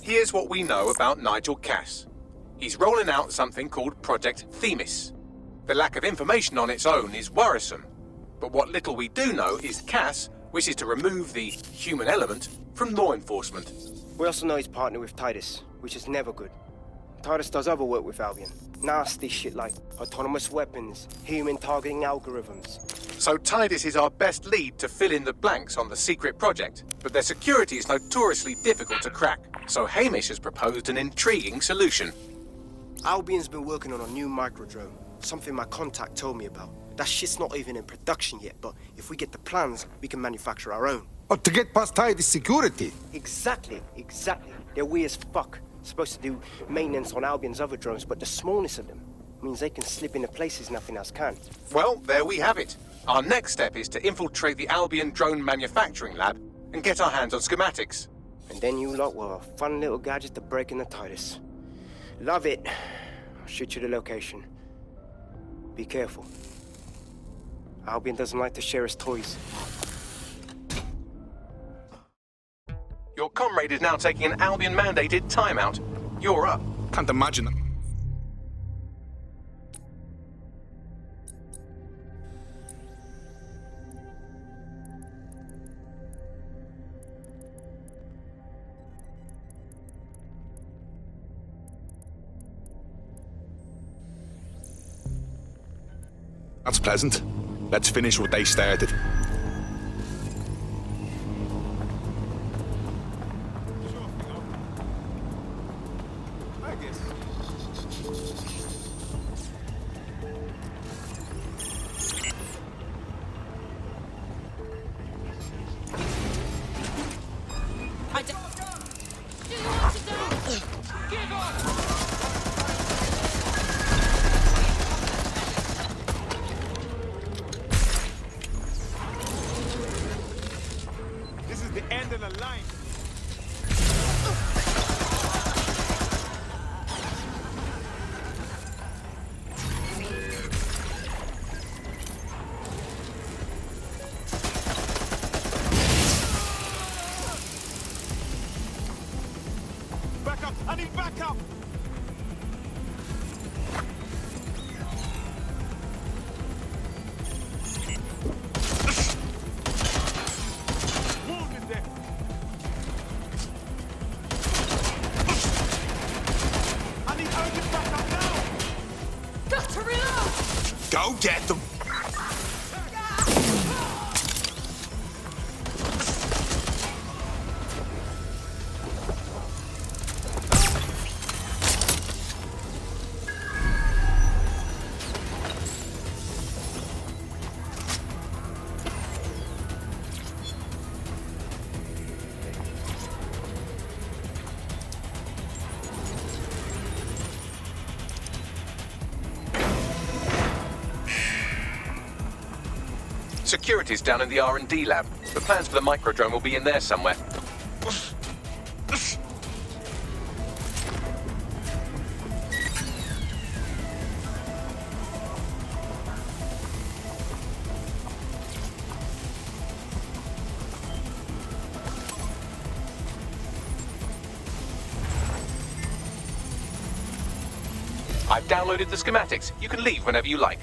Here's what we know about Nigel Cass. He's rolling out something called Project Themis. The lack of information on its own is worrisome. But what little we do know is Cass wishes to remove the human element from law enforcement. We also know he's partnered with Titus, which is never good. Titus does other work with Albion. Nasty shit like autonomous weapons, human targeting algorithms. So Titus is our best lead to fill in the blanks on the secret project, but their security is notoriously difficult to crack. So Hamish has proposed an intriguing solution. Albion's been working on a new microdrone, something my contact told me about. That shit's not even in production yet, but if we get the plans, we can manufacture our own. Oh, to get past Titus security? Exactly. They're weird as fuck. Supposed to do maintenance on Albion's other drones, but the smallness of them means they can slip into places nothing else can. Well, there we have it. Our next step is to infiltrate the Albion drone manufacturing lab and get our hands on schematics. And then you lot were a fun little gadget to break into Titus. Love it. I'll shoot you the location. Be careful. Albion doesn't like to share his toys. Your comrade is now taking an Albion-mandated timeout. You're up. Can't imagine them. That's pleasant. Let's finish what they started. I need backup! Wounded there! I need urgent backup now! Got to reload! Go get them! Security's down in the R&D lab. The plans for the microdrone will be in there somewhere. I've downloaded the schematics. You can leave whenever you like.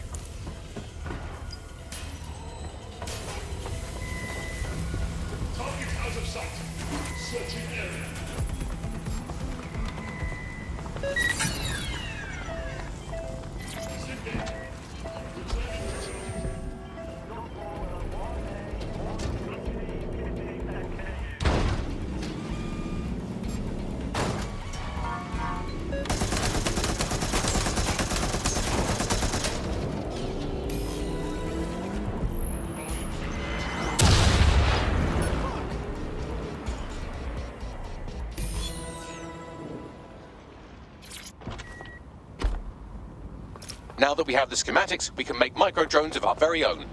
Now that we have the schematics, we can make microdrones of our very own.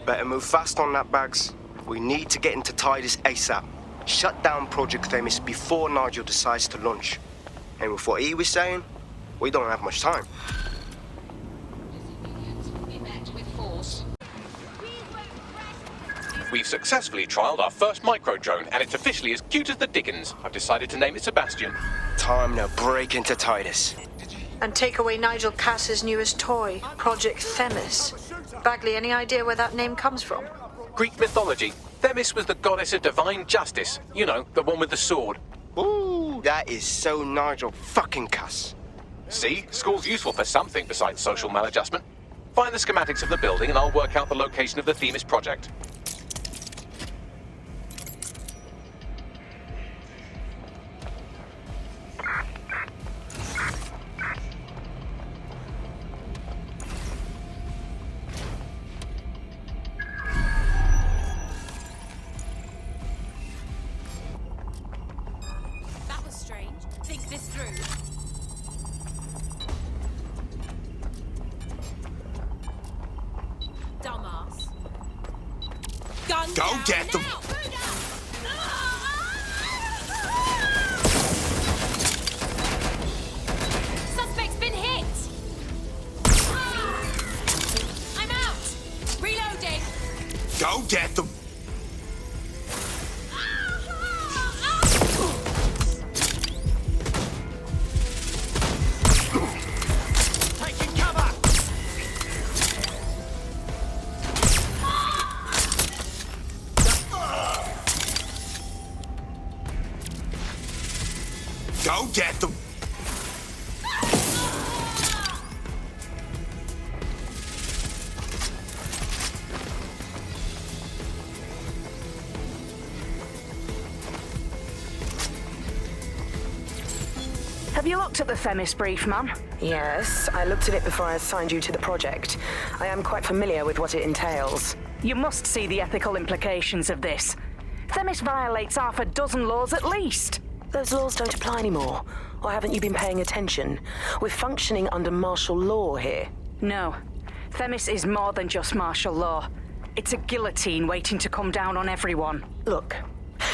Better move fast on that, Bags. We need to get into Titus ASAP. Shut down Project Themis before Nigel decides to launch. And with what he was saying, we don't have much time. Be met with force. We've successfully trialled our first micro-drone, and it's officially as cute as the dickens. I've decided to name it Sebastian. Time to break into Titus. And take away Nigel Cass's newest toy, Project Themis. Bagley, any idea where that name comes from? Greek mythology. Themis was the goddess of divine justice. You know, the one with the sword. Ooh, that is so Nigel fucking Cass. See? School's useful for something besides social maladjustment. Find the schematics of the building and I'll work out the location of the Themis project. That was strange. Think this through. Dumbass. Gun Go down get them. now. Suspect's been hit. I'm out. Reloading. Go get them. Taking cover! Go get them. Have you looked at the Themis brief, ma'am? Yes, I looked at it before I assigned you to the project. I am quite familiar with what it entails. You must see the ethical implications of this. Themis violates half a dozen laws at least. Those laws don't apply anymore. Or haven't you been paying attention? We're functioning under martial law here. No. Themis is more than just martial law. It's a guillotine waiting to come down on everyone. Look,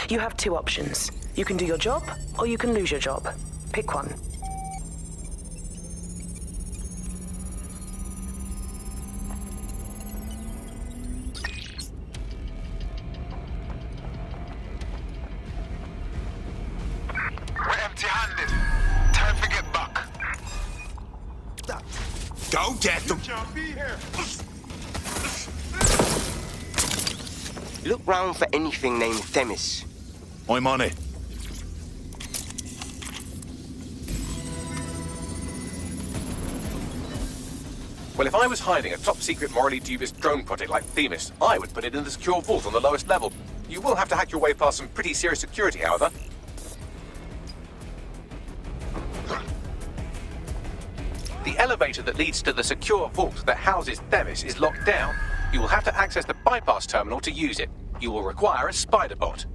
you have two options. You can do your job, or you can lose your job. Pick one. We're empty-handed. Time to get back. Go get them. Can't be here! Look round for anything named Themis. I'm on it. Well, if I was hiding a top-secret, morally dubious drone project like Themis, I would put it in the secure vault on the lowest level. You will have to hack your way past some pretty serious security, however. The elevator that leads to the secure vault that houses Themis is locked down. You will have to access the bypass terminal to use it. You will require a spider bot.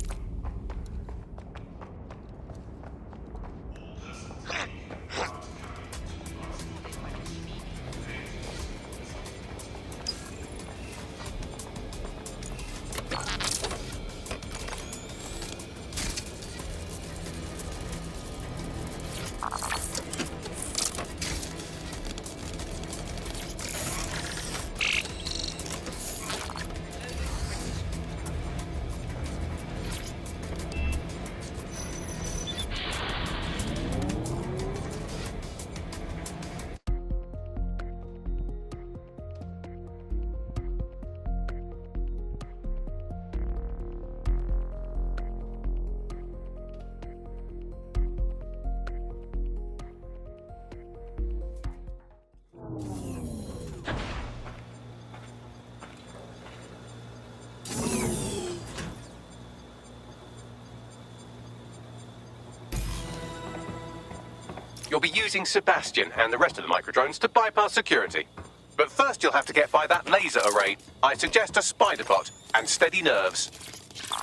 You'll be using Sebastian and the rest of the microdrones to bypass security. But first you'll have to get by that laser array. I suggest a spider bot and steady nerves.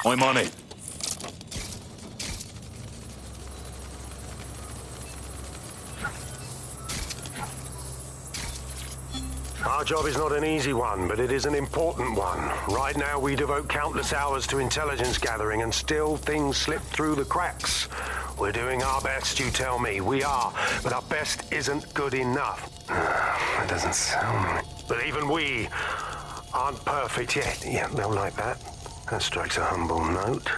I'm on it. Our job is not an easy one, but it is an important one. Right now, we devote countless hours to intelligence gathering, and still things slip through the cracks. We're doing our best, you tell me. We are, but our best isn't good enough. That doesn't sound right. But even we aren't perfect yet. Yeah, they'll like that. That strikes a humble note.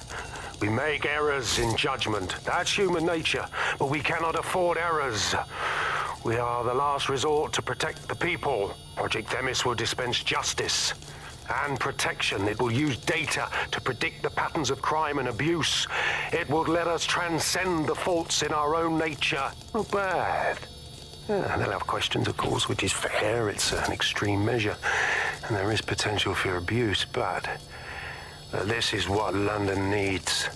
We make errors in judgment. That's human nature, but we cannot afford errors. We are the last resort to protect the people. Project Themis will dispense justice and protection. It will use data to predict the patterns of crime and abuse. It will let us transcend the faults in our own nature. Not bad. Yeah, they'll have questions, of course, which is fair. It's an extreme measure, and there is potential for abuse, but this is what London needs.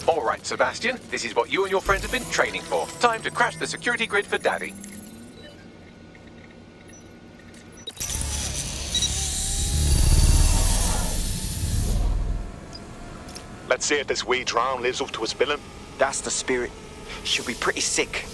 All right, Sebastian, this is what you and your friends have been training for. Time to crash the security grid for Daddy. Let's see if this wee drown lives up to its billing. That's the spirit. She'll be pretty sick.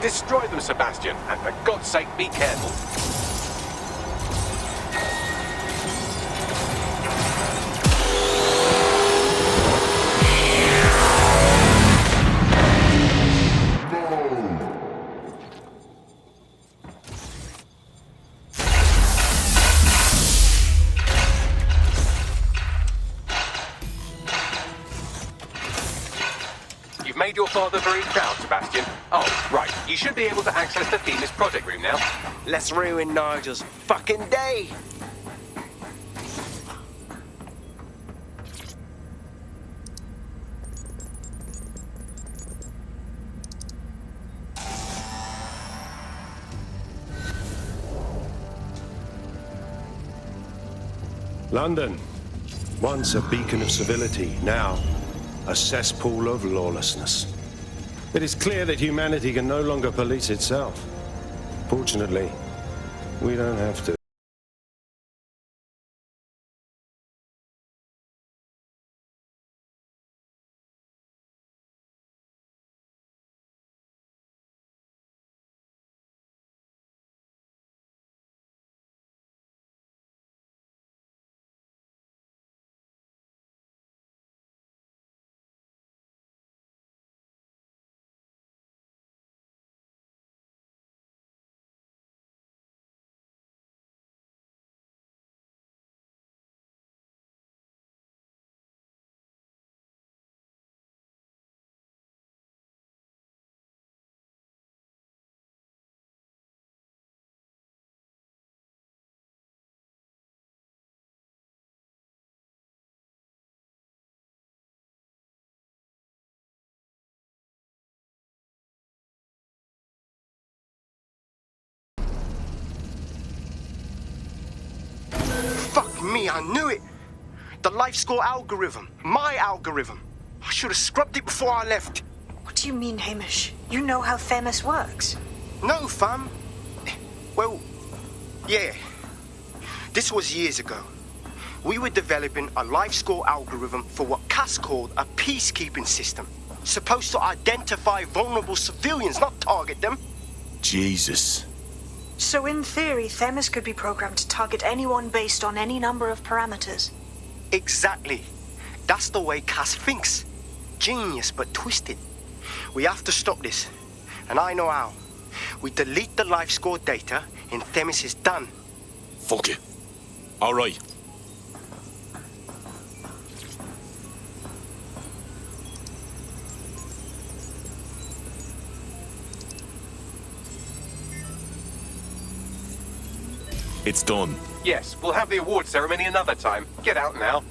Destroy them, Sebastian, and for God's sake, be careful. Made your father very proud, Sebastian. Oh, right. You should be able to access the Themis project room now. Let's ruin Nigel's fucking day. London, once a beacon of civility, now a cesspool of lawlessness. It is clear that humanity can no longer police itself. Fortunately, we don't have to. Fuck me, I knew it! The life score algorithm. My algorithm. I should have scrubbed it before I left. What do you mean, Hamish? You know how Themis works. No, fam. Well, yeah. This was years ago. We were developing a life score algorithm for what Cass called a peacekeeping system. Supposed to identify vulnerable civilians, not target them. Jesus. So in theory, Themis could be programmed to target anyone based on any number of parameters. Exactly. That's the way Cass thinks. Genius, but twisted. We have to stop this. And I know how. We delete the life score data and Themis is done. Fuck it. All right. It's done. Yes, we'll have the award ceremony another time. Get out now.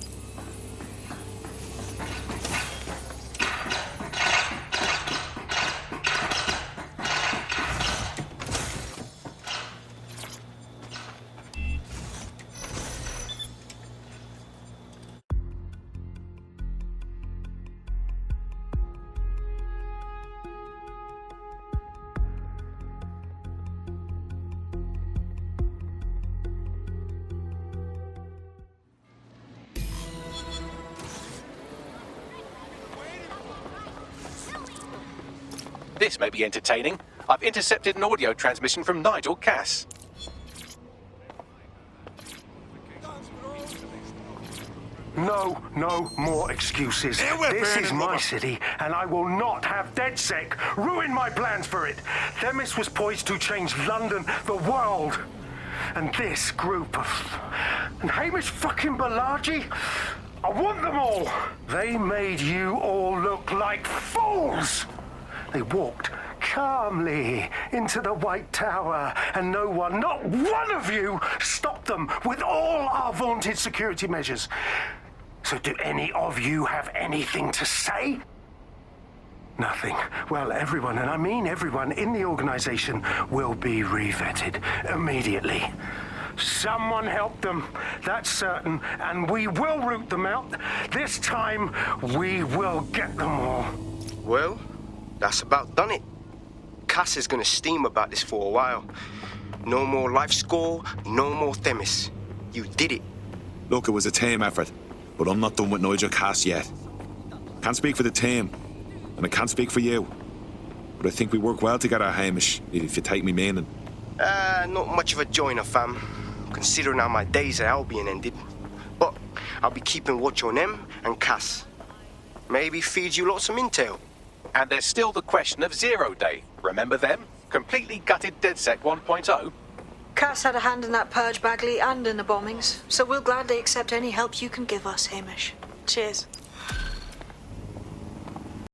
This may be entertaining. I've intercepted an audio transmission from Nigel Cass. No more excuses. This is my city, and I will not have DedSec ruin my plans for it. Themis was poised to change London, the world. And this group of... And Hamish fucking Balaji? I want them all. They made you all look like fools. They walked calmly into the White Tower, and no one, not one of you, stopped them with all our vaunted security measures. So do any of you have anything to say? Nothing. Well, everyone, and I mean everyone in the organization, will be re-vetted immediately. Someone help them, that's certain, and we will root them out. This time, we will get them all. Well, that's about done it. Cass is gonna steam about this for a while. No more life score, no more Themis. You did it. Look, it was a team effort, but I'm not done with Nigel Cass yet. Can't speak for the team, and I can't speak for you. but I think we work well together, Hamish, if you take me meaning. Not much of a joiner, fam, considering how my days at Albion ended. But I'll be keeping watch on them and Cass. Maybe feed you lots of intel. And there's still the question of Zero Day. Remember them? Completely gutted DedSec 1.0? Cass had a hand in that purge, Bagley, and in the bombings, so we'll gladly accept any help you can give us, Hamish. Cheers.